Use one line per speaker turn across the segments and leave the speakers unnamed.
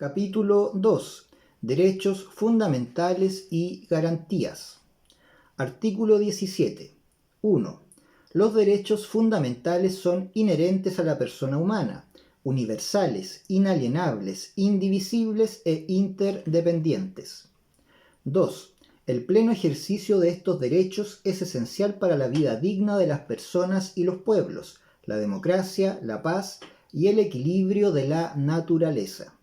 Capítulo 2. Derechos fundamentales y garantías. Artículo 17. 1. Los derechos fundamentales son inherentes a la persona humana, universales, inalienables, indivisibles e interdependientes. 2. El pleno ejercicio de estos derechos es esencial para la vida digna de las personas y los pueblos, la democracia, la paz y el equilibrio de la naturaleza.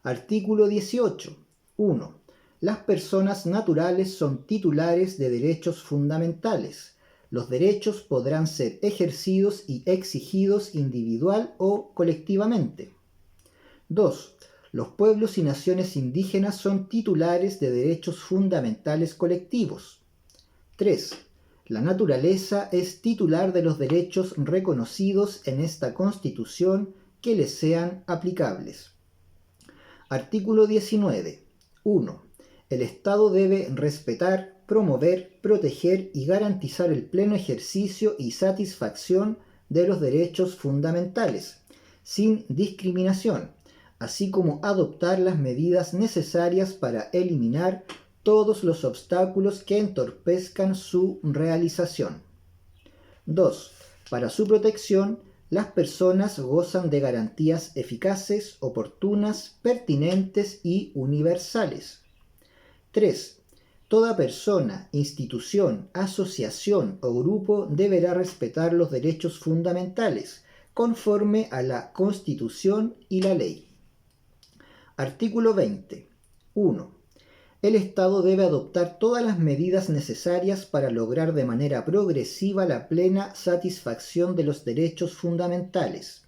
Artículo 18. 1. Las personas naturales son titulares de derechos fundamentales. Los derechos podrán ser ejercidos y exigidos individual o colectivamente. 2. Los pueblos y naciones indígenas son titulares de derechos fundamentales colectivos. 3. La naturaleza es titular de los derechos reconocidos en esta Constitución que les sean aplicables. Artículo 19. 1. El Estado debe respetar, promover, proteger y garantizar el pleno ejercicio y satisfacción de los derechos fundamentales, sin discriminación, así como adoptar las medidas necesarias para eliminar todos los obstáculos que entorpezcan su realización. 2. Para su protección, las personas gozan de garantías eficaces, oportunas, pertinentes y universales. 3. Toda persona, institución, asociación o grupo deberá respetar los derechos fundamentales, conforme a la Constitución y la ley. Artículo 20. 1. El Estado debe adoptar todas las medidas necesarias para lograr de manera progresiva la plena satisfacción de los derechos fundamentales.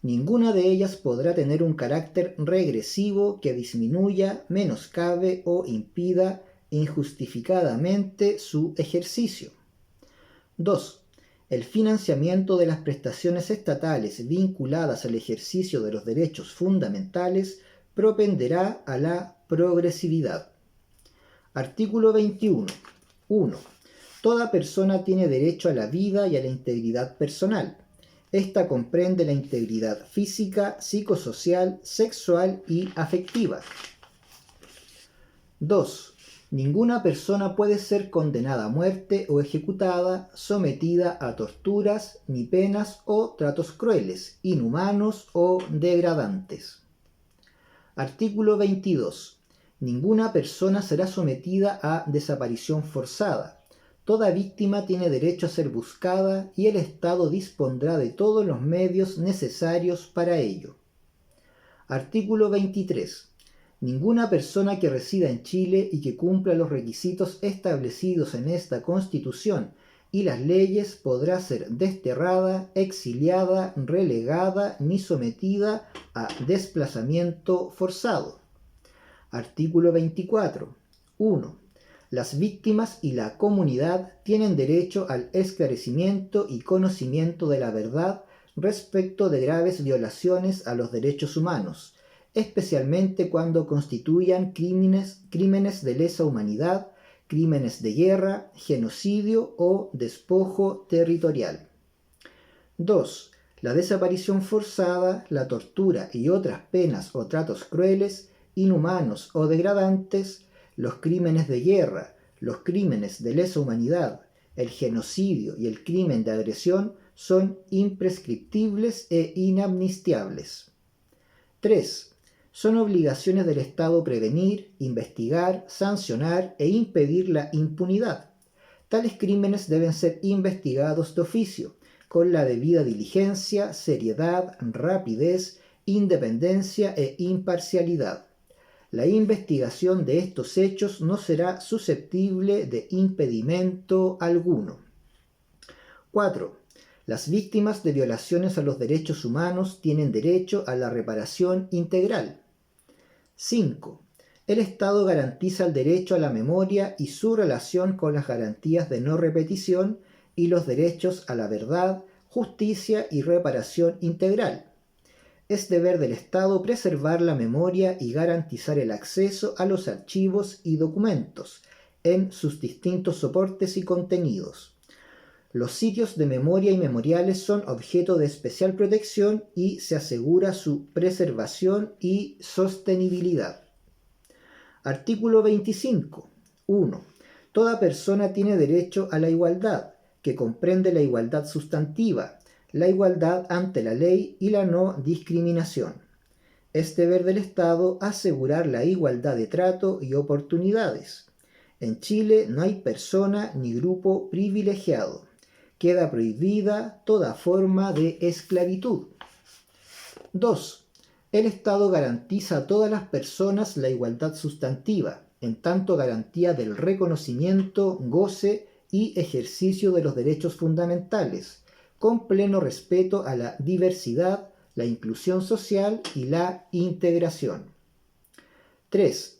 Ninguna de ellas podrá tener un carácter regresivo que disminuya, menoscabe o impida injustificadamente su ejercicio. 2. El financiamiento de las prestaciones estatales vinculadas al ejercicio de los derechos fundamentales propenderá a la progresividad. Artículo 21. 1. Toda persona tiene derecho a la vida y a la integridad personal. Esta comprende la integridad física, psicosocial, sexual y afectiva. 2. Ninguna persona puede ser condenada a muerte o ejecutada, sometida a torturas, ni penas o tratos crueles, inhumanos o degradantes. Artículo 22. Ninguna persona será sometida a desaparición forzada. Toda víctima tiene derecho a ser buscada y el Estado dispondrá de todos los medios necesarios para ello. Artículo 23. Ninguna persona que resida en Chile y que cumpla los requisitos establecidos en esta Constitución y las leyes podrá ser desterrada, exiliada, relegada ni sometida a desplazamiento forzado. Artículo 24. 1. Las víctimas y la comunidad tienen derecho al esclarecimiento y conocimiento de la verdad respecto de graves violaciones a los derechos humanos, especialmente cuando constituyan crímenes de lesa humanidad, crímenes de guerra, genocidio o despojo territorial. 2. La desaparición forzada, la tortura y otras penas o tratos crueles, inhumanos o degradantes, los crímenes de guerra, los crímenes de lesa humanidad, el genocidio y el crimen de agresión son imprescriptibles e inamnistiables. 3. Son obligaciones del Estado prevenir, investigar, sancionar e impedir la impunidad. Tales crímenes deben ser investigados de oficio, con la debida diligencia, seriedad, rapidez, independencia e imparcialidad. La investigación de estos hechos no será susceptible de impedimento alguno. 4. Las víctimas de violaciones a los derechos humanos tienen derecho a la reparación integral. 5. El Estado garantiza el derecho a la memoria y su relación con las garantías de no repetición y los derechos a la verdad, justicia y reparación integral. Es deber del Estado preservar la memoria y garantizar el acceso a los archivos y documentos en sus distintos soportes y contenidos. Los sitios de memoria y memoriales son objeto de especial protección y se asegura su preservación y sostenibilidad. Artículo 25. 1. Toda persona tiene derecho a la igualdad, que comprende la igualdad sustantiva, la igualdad ante la ley y la no discriminación. Es deber del Estado asegurar la igualdad de trato y oportunidades. En Chile no hay persona ni grupo privilegiado. Queda prohibida toda forma de esclavitud. 2. El Estado garantiza a todas las personas la igualdad sustantiva, en tanto garantía del reconocimiento, goce y ejercicio de los derechos fundamentales, con pleno respeto a la diversidad, la inclusión social y la integración. 3.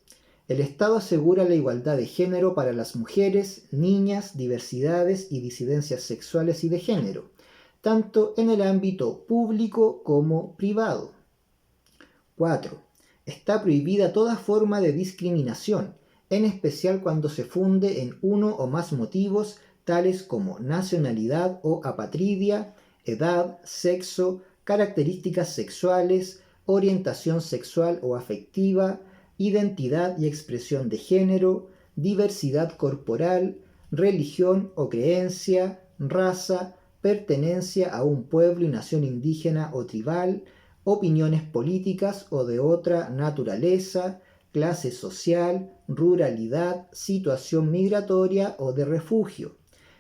El Estado asegura la igualdad de género para las mujeres, niñas, diversidades y disidencias sexuales y de género, tanto en el ámbito público como privado. 4. Está prohibida toda forma de discriminación, en especial cuando se funde en uno o más motivos tales como nacionalidad o apatridia, edad, sexo, características sexuales, orientación sexual o afectiva, identidad y expresión de género, diversidad corporal, religión o creencia, raza, pertenencia a un pueblo y nación indígena o tribal, opiniones políticas o de otra naturaleza, clase social, ruralidad, situación migratoria o de refugio,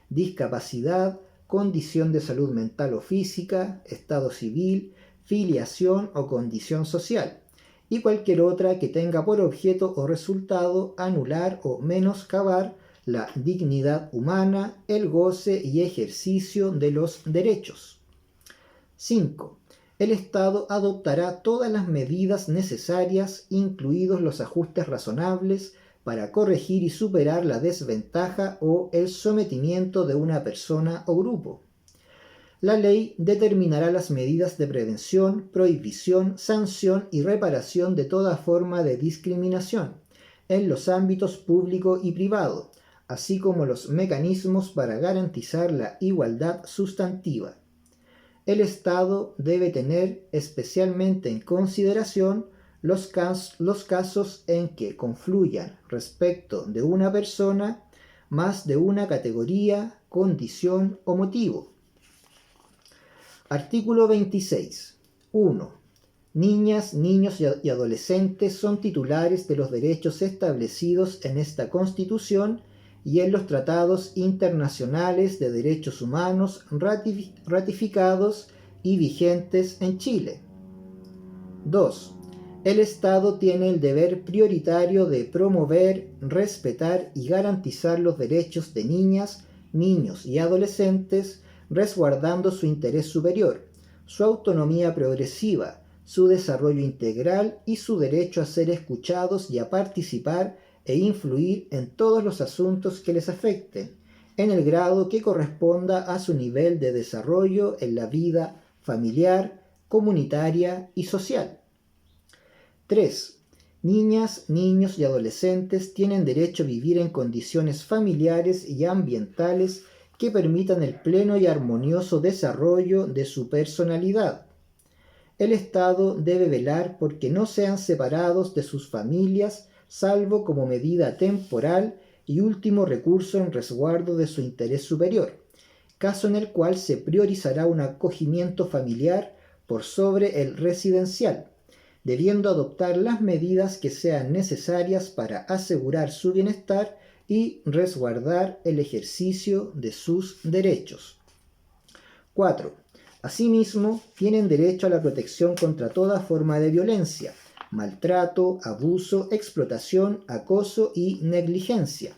discapacidad, condición de salud mental o física, estado civil, filiación o condición social, y cualquier otra que tenga por objeto o resultado anular o menoscabar la dignidad humana, el goce y ejercicio de los derechos. 5. El Estado adoptará todas las medidas necesarias, incluidos los ajustes razonables, para corregir y superar la desventaja o el sometimiento de una persona o grupo. La ley determinará las medidas de prevención, prohibición, sanción y reparación de toda forma de discriminación en los ámbitos público y privado, así como los mecanismos para garantizar la igualdad sustantiva. El Estado debe tener especialmente en consideración los casos en que confluyan respecto de una persona más de una categoría, condición o motivo. Artículo 26. 1. Niñas, niños y adolescentes son titulares de los derechos establecidos en esta Constitución y en los tratados internacionales de derechos humanos ratificados y vigentes en Chile. 2. El Estado tiene el deber prioritario de promover, respetar y garantizar los derechos de niñas, niños y adolescentes, resguardando su interés superior, su autonomía progresiva, su desarrollo integral y su derecho a ser escuchados y a participar e influir en todos los asuntos que les afecten, en el grado que corresponda a su nivel de desarrollo en la vida familiar, comunitaria y social. 3. Niñas, niños y adolescentes tienen derecho a vivir en condiciones familiares y ambientales que permitan el pleno y armonioso desarrollo de su personalidad. El Estado debe velar porque no sean separados de sus familias, salvo como medida temporal y último recurso en resguardo de su interés superior, caso en el cual se priorizará un acogimiento familiar por sobre el residencial, debiendo adoptar las medidas que sean necesarias para asegurar su bienestar y resguardar el ejercicio de sus derechos. 4. Asimismo, tienen derecho a la protección contra toda forma de violencia, maltrato, abuso, explotación, acoso y negligencia.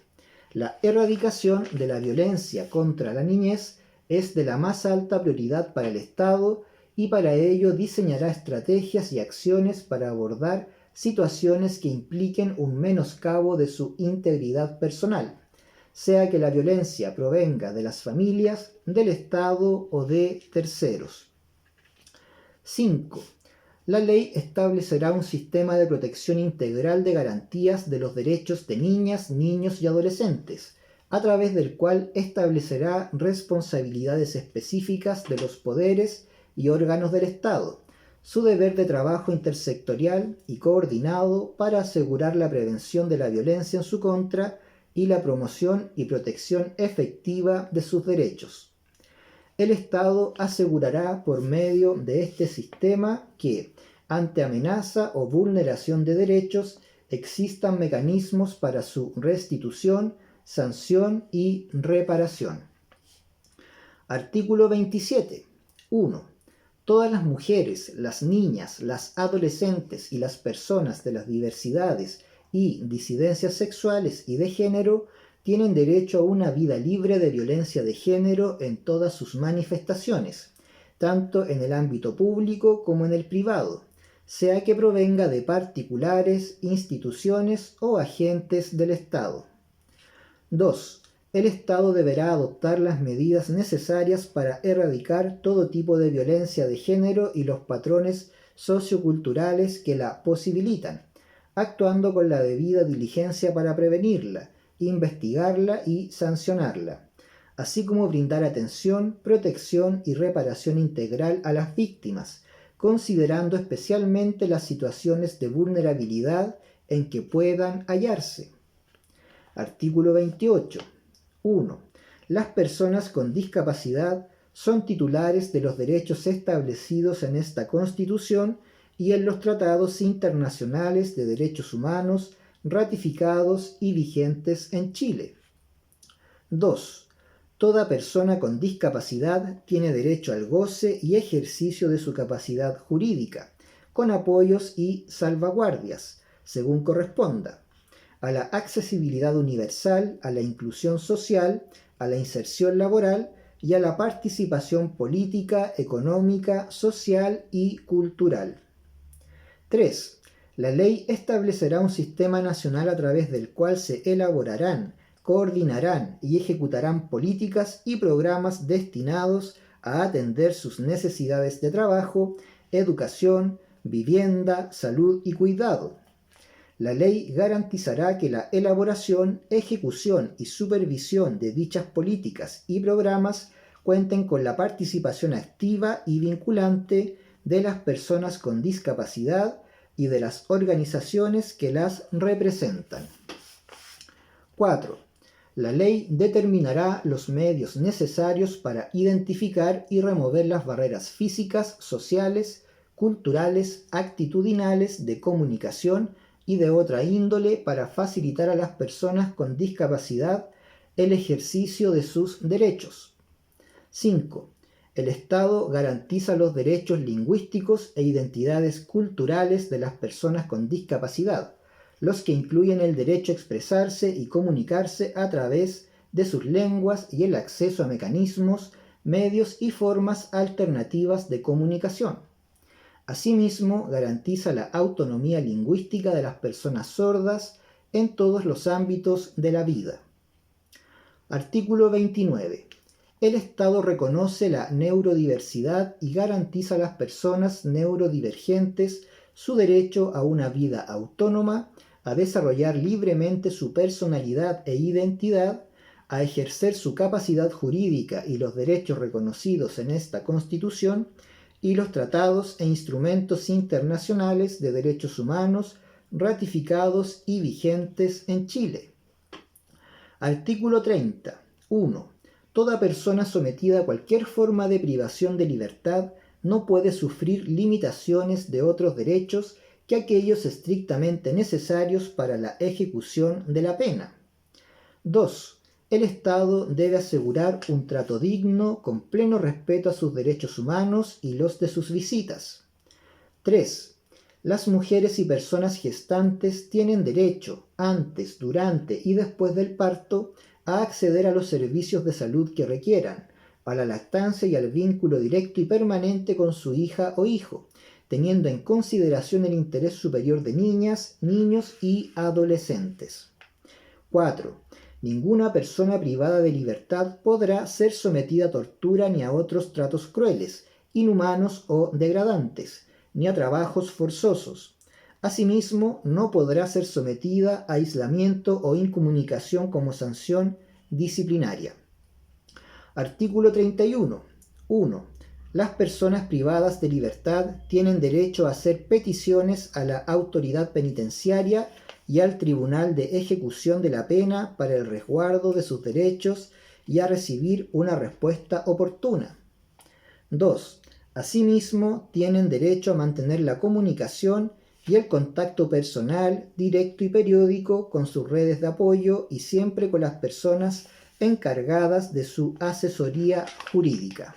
La erradicación de la violencia contra la niñez es de la más alta prioridad para el Estado y para ello diseñará estrategias y acciones para abordar situaciones que impliquen un menoscabo de su integridad personal, sea que la violencia provenga de las familias, del Estado o de terceros. 5. La ley establecerá un sistema de protección integral de garantías de los derechos de niñas, niños y adolescentes, a través del cual establecerá responsabilidades específicas de los poderes y órganos del Estado, su deber de trabajo intersectorial y coordinado para asegurar la prevención de la violencia en su contra y la promoción y protección efectiva de sus derechos. El Estado asegurará por medio de este sistema que, ante amenaza o vulneración de derechos, existan mecanismos para su restitución, sanción y reparación. Artículo 27. 1. Todas las mujeres, las niñas, las adolescentes y las personas de las diversidades y disidencias sexuales y de género tienen derecho a una vida libre de violencia de género en todas sus manifestaciones, tanto en el ámbito público como en el privado, sea que provenga de particulares, instituciones o agentes del Estado. 2. El Estado deberá adoptar las medidas necesarias para erradicar todo tipo de violencia de género y los patrones socioculturales que la posibilitan, actuando con la debida diligencia para prevenirla, investigarla y sancionarla, así como brindar atención, protección y reparación integral a las víctimas, considerando especialmente las situaciones de vulnerabilidad en que puedan hallarse. Artículo 28. 1. Las personas con discapacidad son titulares de los derechos establecidos en esta Constitución y en los tratados internacionales de derechos humanos ratificados y vigentes en Chile. 2. Toda persona con discapacidad tiene derecho al goce y ejercicio de su capacidad jurídica, con apoyos y salvaguardias, según corresponda, a la accesibilidad universal, a la inclusión social, a la inserción laboral y a la participación política, económica, social y cultural. 3. La ley establecerá un sistema nacional a través del cual se elaborarán, coordinarán y ejecutarán políticas y programas destinados a atender sus necesidades de trabajo, educación, vivienda, salud y cuidado. La ley garantizará que la elaboración, ejecución y supervisión de dichas políticas y programas cuenten con la participación activa y vinculante de las personas con discapacidad y de las organizaciones que las representan. 4. La ley determinará los medios necesarios para identificar y remover las barreras físicas, sociales, culturales, actitudinales, de comunicación y de otra índole para facilitar a las personas con discapacidad el ejercicio de sus derechos. 5. El Estado garantiza los derechos lingüísticos e identidades culturales de las personas con discapacidad, los que incluyen el derecho a expresarse y comunicarse a través de sus lenguas y el acceso a mecanismos, medios y formas alternativas de comunicación. Asimismo, garantiza la autonomía lingüística de las personas sordas en todos los ámbitos de la vida. Artículo 29. El Estado reconoce la neurodiversidad y garantiza a las personas neurodivergentes su derecho a una vida autónoma, a desarrollar libremente su personalidad e identidad, a ejercer su capacidad jurídica y los derechos reconocidos en esta Constitución y los tratados e instrumentos internacionales de derechos humanos ratificados y vigentes en Chile. Artículo 30. 1. Toda persona sometida a cualquier forma de privación de libertad no puede sufrir limitaciones de otros derechos que aquellos estrictamente necesarios para la ejecución de la pena. 2. El Estado debe asegurar un trato digno con pleno respeto a sus derechos humanos y los de sus visitas. 3. Las mujeres y personas gestantes tienen derecho, antes, durante y después del parto, a acceder a los servicios de salud que requieran, a la lactancia y al vínculo directo y permanente con su hija o hijo, teniendo en consideración el interés superior de niñas, niños y adolescentes. 4. Ninguna persona privada de libertad podrá ser sometida a tortura ni a otros tratos crueles, inhumanos o degradantes, ni a trabajos forzosos. Asimismo, no podrá ser sometida a aislamiento o incomunicación como sanción disciplinaria. Artículo 31. 1. Las personas privadas de libertad tienen derecho a hacer peticiones a la autoridad penitenciaria y al Tribunal de Ejecución de la Pena para el resguardo de sus derechos y a recibir una respuesta oportuna. 2. Asimismo, tienen derecho a mantener la comunicación y el contacto personal, directo y periódico con sus redes de apoyo y siempre con las personas encargadas de su asesoría jurídica.